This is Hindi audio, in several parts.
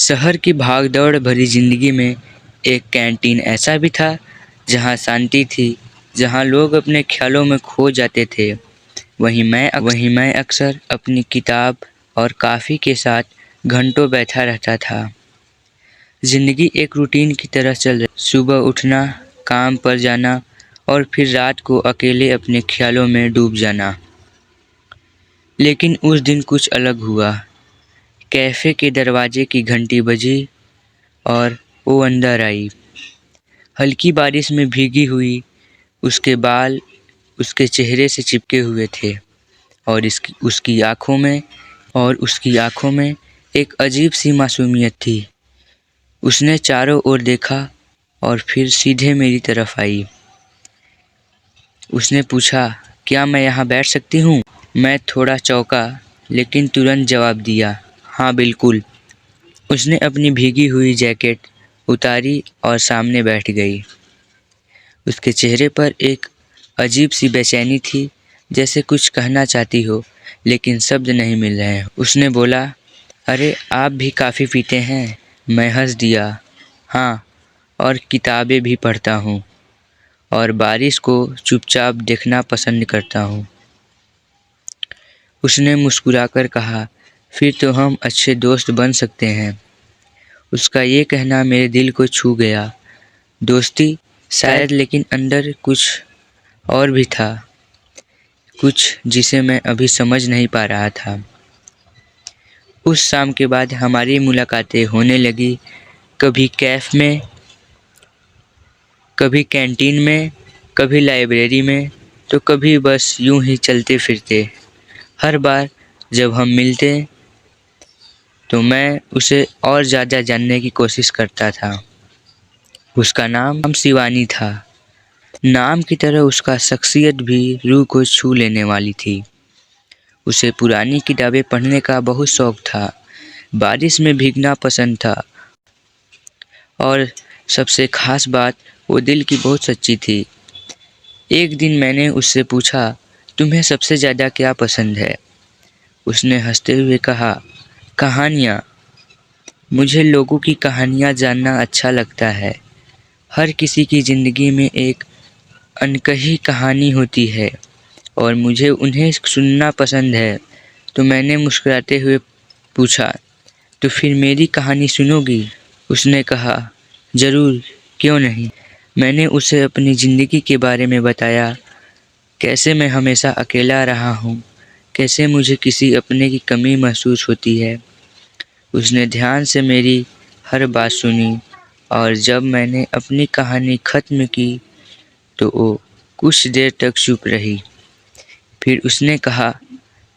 शहर की भागदौड़ भरी जिंदगी में एक कैंटीन ऐसा भी था जहाँ शांति थी, जहाँ लोग अपने ख्यालों में खो जाते थे। वहीं मैं अक्सर अपनी किताब और कॉफ़ी के साथ घंटों बैठा रहता था। जिंदगी एक रूटीन की तरह चल रही, सुबह उठना, काम पर जाना और फिर रात को अकेले अपने ख्यालों में डूब जाना। लेकिन उस दिन कुछ अलग हुआ। कैफ़े के दरवाजे की घंटी बजी और वो अंदर आई। हल्की बारिश में भीगी हुई, उसके बाल उसके चेहरे से चिपके हुए थे और उसकी आंखों में एक अजीब सी मासूमियत थी। उसने चारों ओर देखा और फिर सीधे मेरी तरफ आई। उसने पूछा, क्या मैं यहाँ बैठ सकती हूँ? मैं थोड़ा चौंका, लेकिन तुरंत जवाब दिया, हाँ बिल्कुल। उसने अपनी भीगी हुई जैकेट उतारी और सामने बैठ गई। उसके चेहरे पर एक अजीब सी बेचैनी थी, जैसे कुछ कहना चाहती हो लेकिन शब्द नहीं मिल रहे हैं। उसने बोला, अरे आप भी काफ़ी पीते हैं? मैं हंस दिया, हाँ, और किताबें भी पढ़ता हूँ और बारिश को चुपचाप देखना पसंद करता हूँ। उसने मुस्कुराकर कहा, फिर तो हम अच्छे दोस्त बन सकते हैं। उसका ये कहना मेरे दिल को छू गया। दोस्ती शायद, लेकिन अंदर कुछ और भी था, कुछ जिसे मैं अभी समझ नहीं पा रहा था। उस शाम के बाद हमारी मुलाकातें होने लगी, कभी कैफ़ में, कभी कैंटीन में, कभी लाइब्रेरी में, तो कभी बस यूं ही चलते फिरते। हर बार जब हम मिलते तो मैं उसे और ज़्यादा जानने की कोशिश करता था। उसका नाम शिवानी था। नाम की तरह उसका शख्सियत भी रूह को छू लेने वाली थी। उसे पुरानी किताबें पढ़ने का बहुत शौक था, बारिश में भीगना पसंद था और सबसे खास बात, वो दिल की बहुत सच्ची थी। एक दिन मैंने उससे पूछा, तुम्हें सबसे ज़्यादा क्या पसंद है? उसने हंसते हुए कहा, कहानियाँ। मुझे लोगों की कहानियाँ जानना अच्छा लगता है। हर किसी की ज़िंदगी में एक अनकही कहानी होती है और मुझे उन्हें सुनना पसंद है। तो मैंने मुस्कुराते हुए पूछा, तो फिर मेरी कहानी सुनोगी? उसने कहा, ज़रूर, क्यों नहीं। मैंने उसे अपनी ज़िंदगी के बारे में बताया, कैसे मैं हमेशा अकेला रहा हूँ, कैसे मुझे किसी अपने की कमी महसूस होती है। उसने ध्यान से मेरी हर बात सुनी और जब मैंने अपनी कहानी ख़त्म की तो वो कुछ देर तक चुप रही। फिर उसने कहा,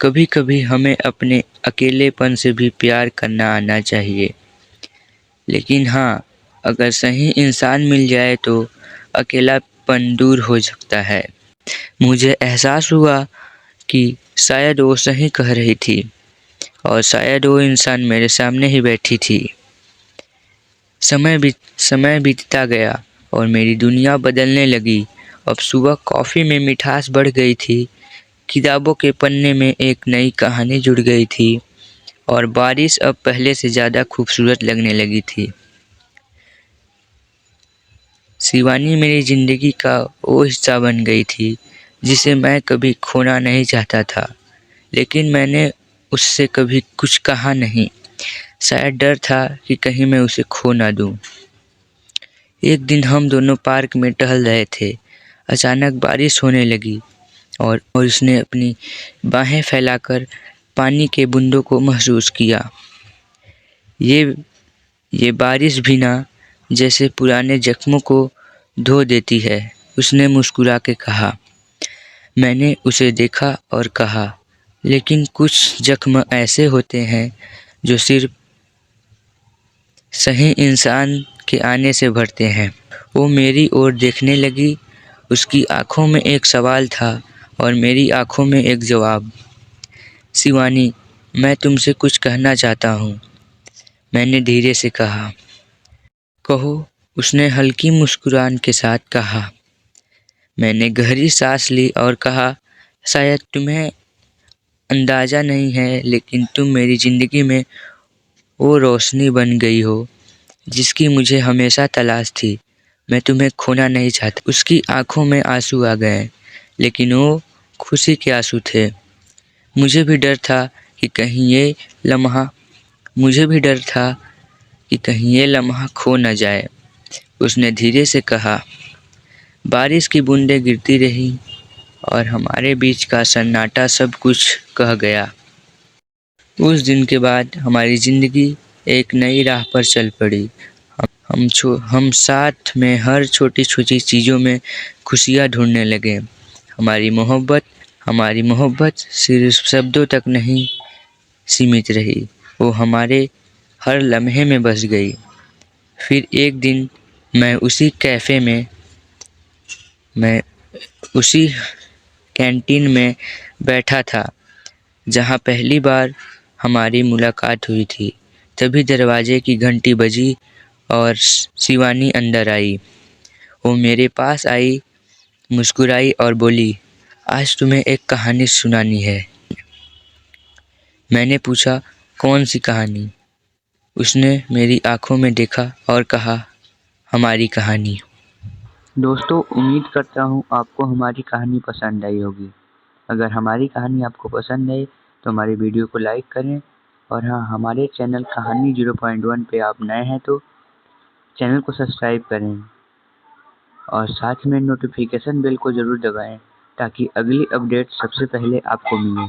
कभी कभी हमें अपने अकेलेपन से भी प्यार करना आना चाहिए। लेकिन हाँ, अगर सही इंसान मिल जाए तो अकेलापन दूर हो सकता है। मुझे एहसास हुआ कि शायद वो सही कह रही थी और शायद वो इंसान मेरे सामने ही बैठी थी। समय बीतता गया और मेरी दुनिया बदलने लगी। अब सुबह कॉफ़ी में मिठास बढ़ गई थी, किताबों के पन्ने में एक नई कहानी जुड़ गई थी और बारिश अब पहले से ज़्यादा खूबसूरत लगने लगी थी। शिवानी मेरी ज़िंदगी का वो हिस्सा बन गई थी जिसे मैं कभी खोना नहीं चाहता था, लेकिन मैंने उससे कभी कुछ कहा नहीं। शायद डर था कि कहीं मैं उसे खो ना दूँ। एक दिन हम दोनों पार्क में टहल रहे थे। अचानक बारिश होने लगी और उसने अपनी बाहें फैलाकर पानी के बूंदों को महसूस किया। ये बारिश भी ना जैसे पुराने जख्मों को धो देती है, उसने मुस्कुरा के कहा। मैंने उसे देखा और कहा, लेकिन कुछ जख्म ऐसे होते हैं जो सिर्फ सही इंसान के आने से भरते हैं। वो मेरी ओर देखने लगी। उसकी आंखों में एक सवाल था और मेरी आंखों में एक जवाब। शिवानी, मैं तुमसे कुछ कहना चाहता हूँ, मैंने धीरे से कहा। कहो, उसने हल्की मुस्कुराहट के साथ कहा। मैंने गहरी सांस ली और कहा, शायद तुम्हें अंदाज़ा नहीं है, लेकिन तुम मेरी ज़िंदगी में वो रोशनी बन गई हो जिसकी मुझे हमेशा तलाश थी। मैं तुम्हें खोना नहीं चाहता। उसकी आंखों में आंसू आ गए, लेकिन वो खुशी के आंसू थे। मुझे भी डर था कि कहीं ये लम्हा मुझे भी डर था कि कहीं ये लम्हा खो न जाए। उसने धीरे से कहा। बारिश की बूंदें गिरती रही और हमारे बीच का सन्नाटा सब कुछ कह गया। उस दिन के बाद हमारी ज़िंदगी एक नई राह पर चल पड़ी। हम साथ में हर छोटी छोटी चीज़ों में खुशियाँ ढूंढने लगे। हमारी मोहब्बत सिर्फ शब्दों तक नहीं सीमित रही, वो हमारे हर लम्हे में बस गई। फिर एक दिन मैं उसी कैफ़े में मैं उसी कैंटीन में बैठा था जहाँ पहली बार हमारी मुलाकात हुई थी। तभी दरवाजे की घंटी बजी और शिवानी अंदर आई। वो मेरे पास आई, मुस्कुराई और बोली, आज तुम्हें एक कहानी सुनानी है। मैंने पूछा, कौन सी कहानी? उसने मेरी आंखों में देखा और कहा, हमारी कहानी। दोस्तों, उम्मीद करता हूँ आपको हमारी कहानी पसंद आई होगी। अगर हमारी कहानी आपको पसंद आई तो हमारी वीडियो को लाइक करें, और हाँ, हमारे चैनल कहानी 0.1 पे आप नए हैं तो चैनल को सब्सक्राइब करें और साथ में नोटिफिकेशन बेल को ज़रूर दबाएं ताकि अगली अपडेट सबसे पहले आपको मिले।